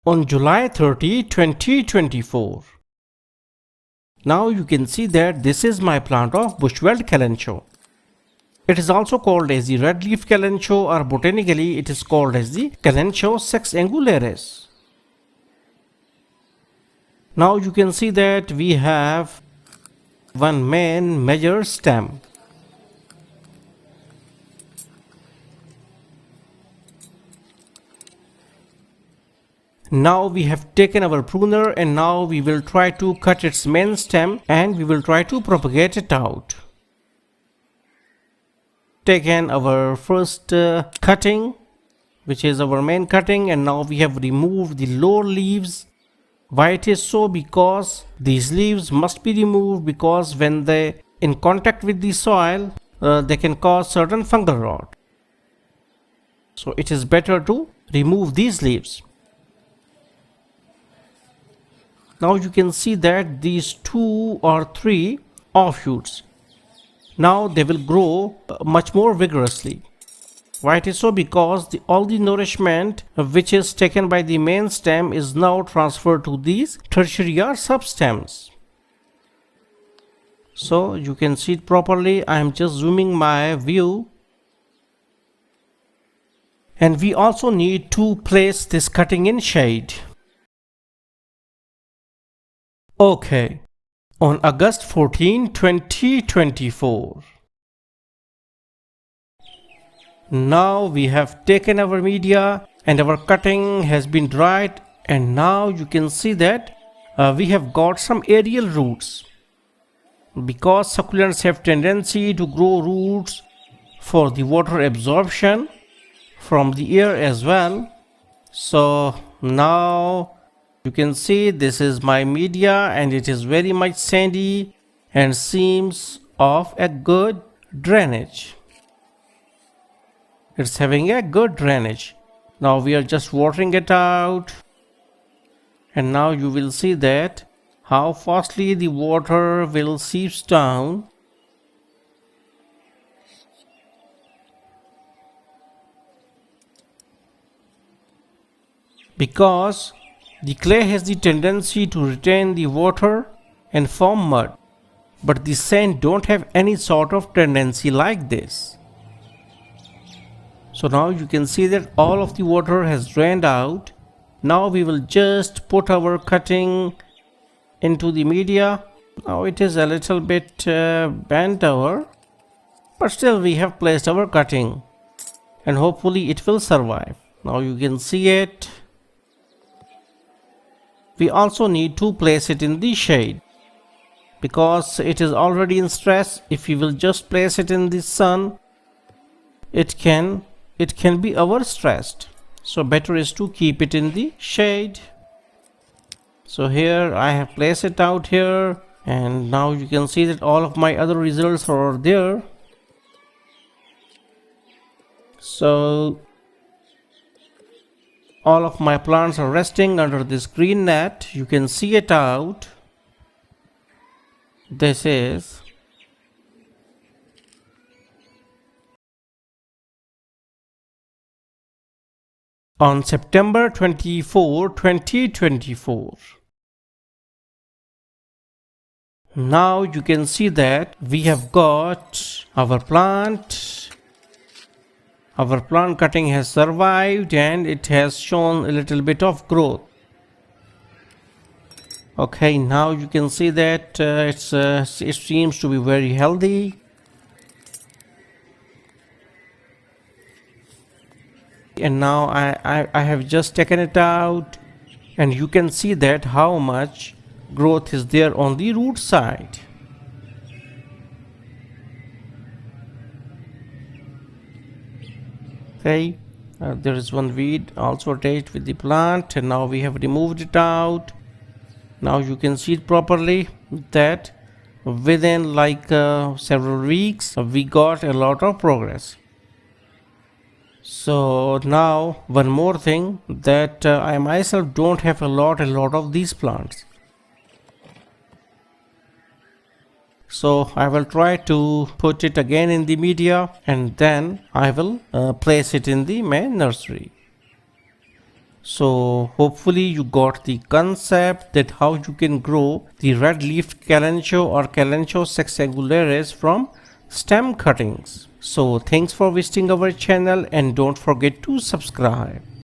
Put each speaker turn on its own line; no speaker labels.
on July 30, 2024. Now you can see that this is my plant of bushveld kalanchoe. It is also called as the red leaf kalanchoe, or botanically it is called as the kalanchoe sexangularis. Now you can see that we have one main major stem. Now we have taken our pruner and now we will try to cut its main stem and we will try to propagate it out. Taken our first cutting, which is our main cutting, and now we have removed the lower leaves. Why it is so? Because these leaves must be removed, because when they in contact with the soil they can cause certain fungal rot. So it is better to remove these leaves. Now you can see that these 2 or 3 offshoots, now they will grow much more vigorously. Why it is so? Because all the nourishment which is taken by the main stem is now transferred to these tertiary or substems. So you can see it properly. I am just zooming my view. And we also need to place this cutting in shade. Okay, on August 14, 2024. Now we have taken our media and our cutting has been dried, and now you can see that we have got some aerial roots. Because succulents have tendency to grow roots for the water absorption from the air as well. So now you can see this is my media and it is very much sandy and seems of a good drainage. It's having a good drainage. Now we are just watering it out, and now you will see that how fastly the water will seeps down. Because the clay has the tendency to retain the water and form mud, but the sand don't have any sort of tendency like this. So now you can see that all of the water has drained out. Now we will just put our cutting into the media. Now it is a little bit bent over, but still we have placed our cutting and hopefully it will survive. Now you can see it. We also need to place it in the shade because it is already in stress. If we will just place it in the sun, it can be overstressed. So better is to keep it in the shade. So here I have placed it out here, and now you can see that all of my other results are there. So all of my plants are resting under this green net. You can see it out. This is on September 24, 2024. Now you can see that we have got our plant. Our plant cutting has survived and it has shown a little bit of growth. Okay, now you can see that it seems to be very healthy. And now I have just taken it out, and you can see that how much growth is there on the root side. Okay, there is one weed also attached with the plant, and now we have removed it out. Now you can see it properly that within like several weeks we got a lot of progress. So now one more thing, that I myself don't have a lot of these plants. So I will try to put it again in the media and then I will place it in the main nursery. So hopefully you got the concept that how you can grow the red leaf kalanchoe or kalanchoe sexangularis from stem cuttings. So thanks for visiting our channel and don't forget to subscribe.